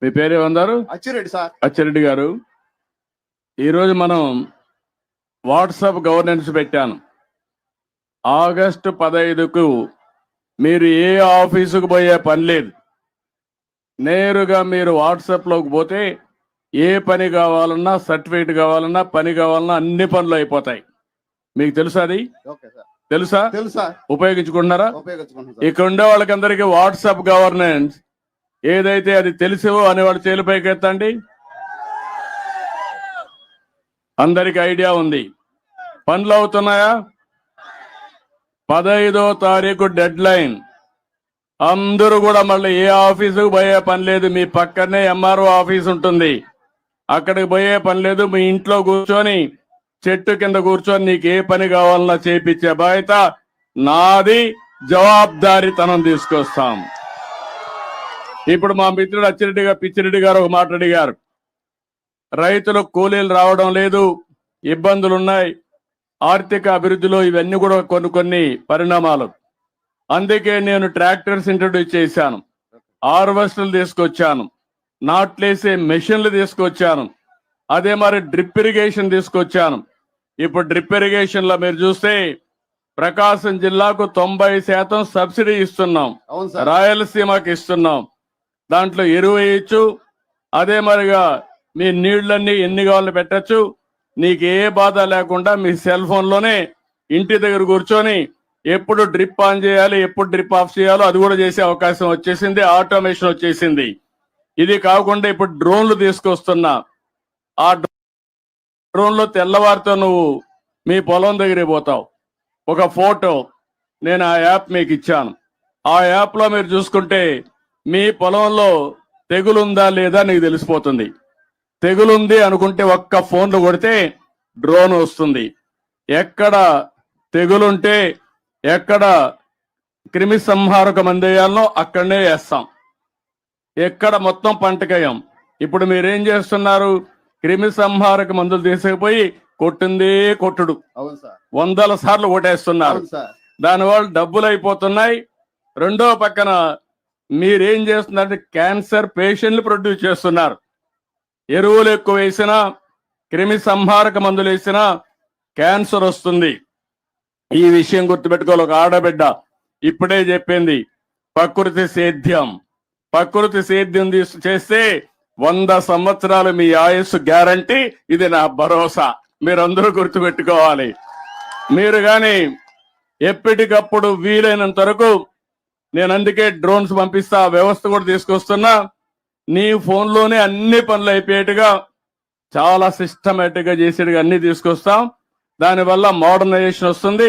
మీ పేరేమన్నారు? Achi Reddy sir. Achi Reddy గారు, ఈరోజు మనం వాట్సాప్ గవర్నెన్స్ పెట్టాను. ఆగస్టు 15కు మీరు ఏ ఆఫీసుకు పోయే పని లేదు. నేరుగా మీరు వాట్సాప్లోకి పోతే ఏ పని కావాలన్నా, సర్టిఫికేట్ కావాలన్నా, పని కావాలన్నా అన్ని పనులు అయిపోతాయి. మీకు తెలుసా? అది తెలుసా? ఉపయోగించుకుంటున్నారా? ఇక్కడ ఉండే వాళ్ళకందరికీ వాట్సాప్ గవర్నెన్స్ ఏదైతే అది తెలుసో అనేవాళ్ళు చేలుపైకి ఎత్తండి. అందరికి ఐడియా ఉంది. పనులు అవుతున్నాయా? 15వ తారీఖు డెడ్ లైన్. అందరూ కూడా మళ్ళీ ఏ ఆఫీసుకు పోయే పని లేదు. మీ పక్కనే ఎంఆర్ఓ ఆఫీస్ ఉంటుంది, అక్కడికి పోయే పని లేదు. మీ ఇంట్లో కూర్చొని చెట్టు కింద కూర్చొని నీకు ఏ పని కావాలన్నా చేపించే బాధ్యత నాది. జవాబుదారీతనం తీసుకొస్తాం. ఇప్పుడు మా మిత్రుడు పిచ్చిరెడ్డి గారు ఒక మాట అడిగారు. రైతులకు కూలీలు రావడం లేదు, ఇబ్బందులున్నాయి. ఆర్థిక అభివృద్ధిలో ఇవన్నీ కూడా కొన్ని పరిణామాలు. అందుకే నేను ట్రాక్టర్స్ ఇంట్రడ్యూస్ చేశాను, హార్వెస్టర్లు తీసుకొచ్చాను, నాట్లేసే మెషిన్లు తీసుకొచ్చాను, అదే మరి డ్రిప్ ఇరిగేషన్ తీసుకొచ్చాను. ఇప్పుడు డ్రిప్ ఇరిగేషన్ లో మీరు చూస్తే ప్రకాశం జిల్లాకు 90% సబ్సిడీ ఇస్తున్నాం, రాయలసీమకి ఇస్తున్నాం. దాంట్లో ఎరువు వేయచ్చు, అదే మరిగా మీ నీళ్లన్నీ ఎన్ని కావాలని పెట్టచ్చు. నీకు ఏ బాధ లేకుండా మీ సెల్ ఫోన్లోనే ఇంటి దగ్గర కూర్చొని ఎప్పుడు డ్రిప్ ఆన్ చేయాలి, ఎప్పుడు డ్రిప్ ఆఫ్ చేయాలో అది కూడా చేసే అవకాశం వచ్చేసింది. ఆటోమేషన్ వచ్చేసింది. ఇది కాకుండా ఇప్పుడు డ్రోన్లు తీసుకొస్తున్నా. ఆ డ్రోన్లో తెల్లవారితో నువ్వు మీ పొలం దగ్గరికి పోతావు, ఒక ఫోటో నేను ఆ యాప్ మీకు ఇచ్చాను. ఆ యాప్లో మీరు చూసుకుంటే మీ పొలంలో తెగులుందా లేదా నీకు తెలిసిపోతుంది. తెగులుంది అనుకుంటే ఒక్క ఫోన్లు కొడితే డ్రోన్ వస్తుంది. ఎక్కడ తెగులుంటే, ఎక్కడ క్రిమి సంహారక మందు వేయాలనో అక్కడనే వేస్తాం. ఎక్కడ మొత్తం పంటకేయం. ఇప్పుడు మీరేం చేస్తున్నారు? క్రిమి సంహారక మందులు తీసుకుపోయి కొట్టిందే కొట్టుడు 100 సార్లు కొట్టేస్తున్నారు. దానివల్ల డబ్బులు అయిపోతున్నాయి. రెండో పక్కన మీరేం చేస్తున్నారంటే క్యాన్సర్ పేషెంట్లు ప్రొడ్యూస్ చేస్తున్నారు. ఎరువులు ఎక్కువ వేసినా, క్రిమి సంహారక మందులు వేసినా క్యాన్సర్ వస్తుంది. ఈ విషయం గుర్తుపెట్టుకోవాలి. ఒక ఆడబిడ్డ ఇప్పుడే చెప్పింది, ప్రకృతి సేద్యం చేస్తే 100 సంవత్సరాలు మీ ఆయుస్సు గ్యారంటీ. ఇది నా భరోసా. మీరందరూ గుర్తుపెట్టుకోవాలి. మీరు కానీ ఎప్పటికప్పుడు వీలైనంత వరకు నేను అందుకే డ్రోన్స్ పంపిస్తా, వ్యవస్థ కూడా తీసుకొస్తున్నా. నీ ఫోన్లోనే అన్ని పనులు అయిపోయేట్టుగా చాలా సిస్టమేటిక్ గా చేసేట్టుగా అన్ని తీసుకొస్తాం. దానివల్ల మోడర్నైజేషన్ వస్తుంది.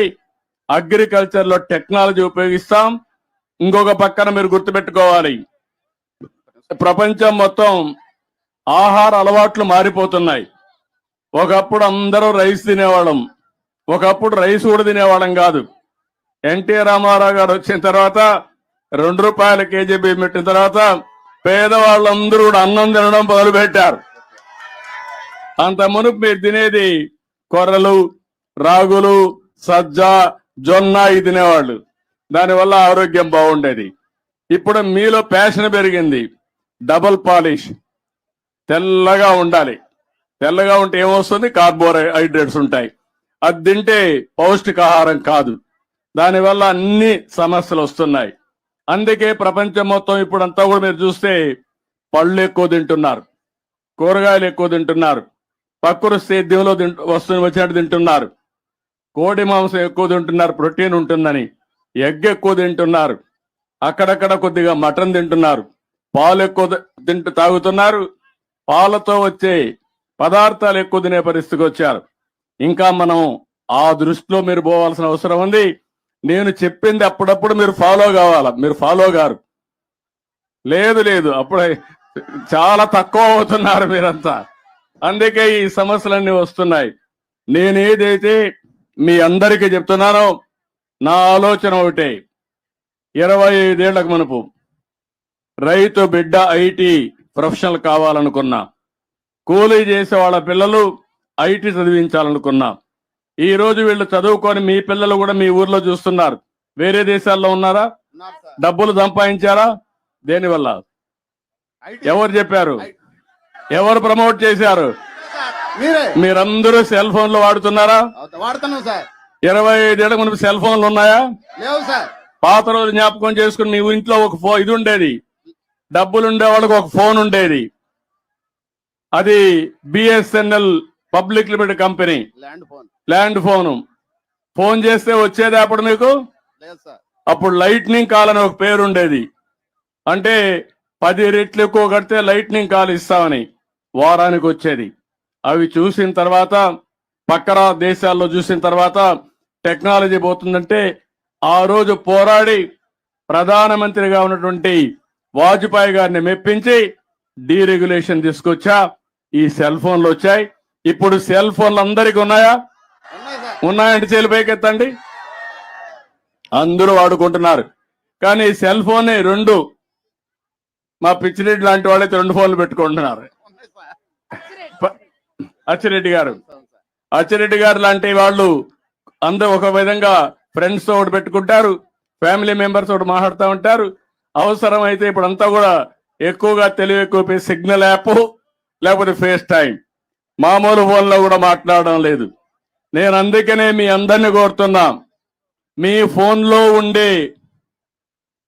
అగ్రికల్చర్ లో టెక్నాలజీ ఉపయోగిస్తాం. ఇంకొక పక్కన మీరు గుర్తుపెట్టుకోవాలి, ప్రపంచం మొత్తం ఆహార అలవాట్లు మారిపోతున్నాయి. ఒకప్పుడు అందరూ రైస్ తినేవాళ్ళం, ఒకప్పుడు రైస్ కూడా తినేవాళ్ళం కాదు. ఎన్టీ రామారావు గారు వచ్చిన తర్వాత 2 రూపాయల కేజీ బియ్యం పెట్టిన తర్వాత పేదవాళ్ళందరూ కూడా అన్నం తినడం మొదలు పెట్టారు. అంత మునుపు మీరు తినేది కొర్రలు, రాగులు, సజ్జ, జొన్న ఇవి తినేవాళ్ళు. దానివల్ల ఆరోగ్యం బాగుండేది. ఇప్పుడు మీలో ప్యాషన్ పెరిగింది. డబుల్ పాలిష్, తెల్లగా ఉండాలి. తెల్లగా ఉంటే ఏమొస్తుంది? కార్బోహైడ్రేట్స్ ఉంటాయి. అది తింటే పౌష్టికాహారం కాదు. దానివల్ల అన్ని సమస్యలు వస్తున్నాయి. అందుకే ప్రపంచం మొత్తం ఇప్పుడంతా కూడా మీరు చూస్తే పళ్ళు ఎక్కువ తింటున్నారు, కూరగాయలు ఎక్కువ తింటున్నారు, ప్రకృతి సేద్యంలో వచ్చినట్టు తింటున్నారు, కోడి మాంసం ఎక్కువ తింటున్నారు, ప్రోటీన్ ఉంటుందని. ఎగ్ ఎక్కువ తింటున్నారు, అక్కడక్కడ కొద్దిగా మటన్ తింటున్నారు, పాలు ఎక్కువ తాగుతున్నారు. పాలతో వచ్చే పదార్థాలు ఎక్కువ తినే పరిస్థితికి వచ్చారు. ఇంకా మనం ఆ దృష్టిలో మీరు పోవాల్సిన అవసరం ఉంది. నేను చెప్పింది అప్పుడప్పుడు మీరు ఫాలో కావాలా. మీరు ఫాలో గారు లేదు, అప్పుడే చాలా తక్కువ అవుతున్నారు మీరంతా. అందుకే ఈ సమస్యలన్నీ వస్తున్నాయి. నేనేదైతే మీ అందరికీ చెప్తున్నానో నా ఆలోచన ఒకటే. 25 ఏళ్లకు మనపు రైతు బిడ్డ ఐటీ ప్రొఫెషనల్ కావాలనుకున్నా, కూలీ చేసే వాళ్ళ పిల్లలు ఐటీ చదివించాలనుకున్నా. ఈ రోజు వీళ్ళు చదువుకొని మీ పిల్లలు కూడా మీ ఊర్లో చూస్తున్నారు. వేరే దేశాల్లో ఉన్నారా? డబ్బులు సంపాదించారా? దేనివల్ల? ఎవరు చెప్పారు? ఎవరు ప్రమోట్ చేశారు? మీరే. మీరందరూ సెల్ ఫోన్లు వాడుతున్నారా? వాడుతున్నాం సార్. 25 ఏళ్ల ముందు సెల్ ఫోన్లు ఉన్నాయా? లేవు సార్. పాత రోజు జ్ఞాపకం చేసుకుని మీ ఇంట్లో ఒక ఇది ఉండేది, డబ్బులు ఉండే వాళ్ళకి ఒక ఫోన్ ఉండేది. అది BSNL public limited company, land phone. Phone చేస్తే వచ్చేది అప్పుడు మీకు. అప్పుడు లైట్నింగ్ కాల్ అని ఒక పేరు ఉండేది. అంటే 10 రెట్లు ఎక్కువ కడితే లైట్నింగ్ కాల్ ఇస్తామని వారానికి వచ్చేది. అవి చూసిన తర్వాత పక్కన దేశాల్లో చూసిన తర్వాత టెక్నాలజీ పోతుందంటే ఆ రోజు పోరాడి ప్రధానమంత్రిగా ఉన్నటువంటి వాజ్పేయి గారిని మెప్పించి డీరెగ్యులేషన్ తీసుకొచ్చా. ఈ సెల్ ఫోన్లు వచ్చాయి. ఇప్పుడు సెల్ ఫోన్లు అందరికీ ఉన్నాయా? ఉన్నాయంటే చేలు పైకెత్తండి. అందరూ వాడుకుంటున్నారు. కానీ సెల్ ఫోన్ 2 మా పిచ్చిరెడ్డి లాంటి వాళ్ళైతే 2 ఫోన్లు పెట్టుకుంటున్నారు. అచ్చిరెడ్డి గారు లాంటి వాళ్ళు అందరూ ఒక విధంగా ఫ్రెండ్స్ తో ఒకటి పెట్టుకుంటారు, ఫ్యామిలీ మెంబర్స్ ఒకటి మాట్లాడుతూ ఉంటారు. అవసరం అయితే ఇప్పుడు అంతా కూడా ఎక్కువగా తెలివి ఎక్కువ సిగ్నల్ యాప్ లేకపోతే ఫేస్ టైం, మామూలు ఫోన్లో కూడా మాట్లాడడం లేదు. నేను అందుకనే మీ అందరినీ కోరుతున్నా, మీ ఫోన్లో ఉండే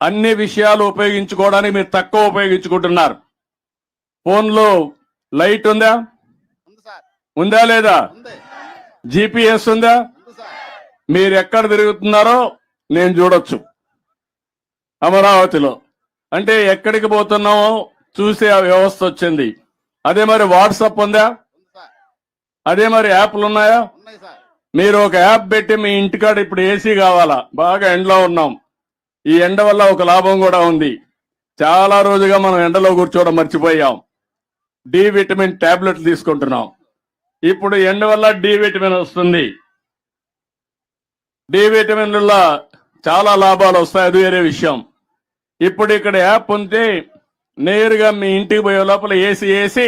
అన్ని విషయాలు ఉపయోగించుకోవడానికి మీరు తక్కువ ఉపయోగించుకుంటున్నారు. ఫోన్లో లైట్ ఉందా? ఉందా లేదా? జిపిఎస్ ఉందా? మీరు ఎక్కడ తిరుగుతున్నారో నేను చూడొచ్చు అమరావతిలో. అంటే ఎక్కడికి పోతున్నామో చూసే ఆ వ్యవస్థ వచ్చింది. అదే మరి వాట్సాప్ ఉందా? అదే మరి యాప్లు ఉన్నాయా? మీరు ఒక యాప్ పెట్టి మీ ఇంటికాడ ఇప్పుడు ఏసీ కావాలా, బాగా ఎండలో ఉన్నాం, ఈ ఎండ వల్ల ఒక లాభం కూడా ఉంది. చాలా రోజుగా మనం ఎండలో కూర్చోవడం మర్చిపోయాం. డి విటమిన్ టాబ్లెట్లు తీసుకుంటున్నాం. ఇప్పుడు ఎండ వల్ల డి విటమిన్ వస్తుంది. డి విటమిన్ వల్ల చాలా లాభాలు వస్తాయి, అది వేరే విషయం. ఇప్పుడు ఇక్కడ యాప్ ఉంటే నేరుగా మీ ఇంటికి పోయే లోపల ఏసీ వేసి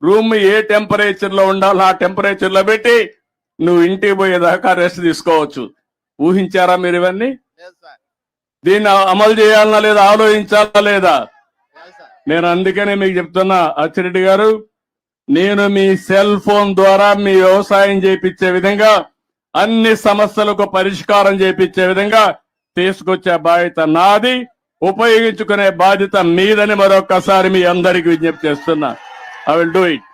రూమ్ ఏ టెంపరేచర్ లో ఉండాలో ఆ టెంపరేచర్ లో పెట్టి నువ్వు ఇంటికి పోయేదాకా రెస్ట్ తీసుకోవచ్చు. ఊహించారా మీరు ఇవన్నీ? దీన్ని అమలు చేయాలన్నా లేదా, ఆలోచించాలా లేదా? నేను అందుకనే మీకు చెప్తున్నా అచ్చిరెడ్డి గారు, నేను మీ సెల్ ఫోన్ ద్వారా మీ వ్యవసాయం చేయించే విధంగా, అన్ని సమస్యలకు పరిష్కారం చేయించే విధంగా తీసుకొచ్చే బాధ్యత నాది, ఉపయోగించుకునే బాధ్యత మీదని మరొకసారి మీ అందరికి విజ్ఞప్తి చేస్తున్నా. I will do it.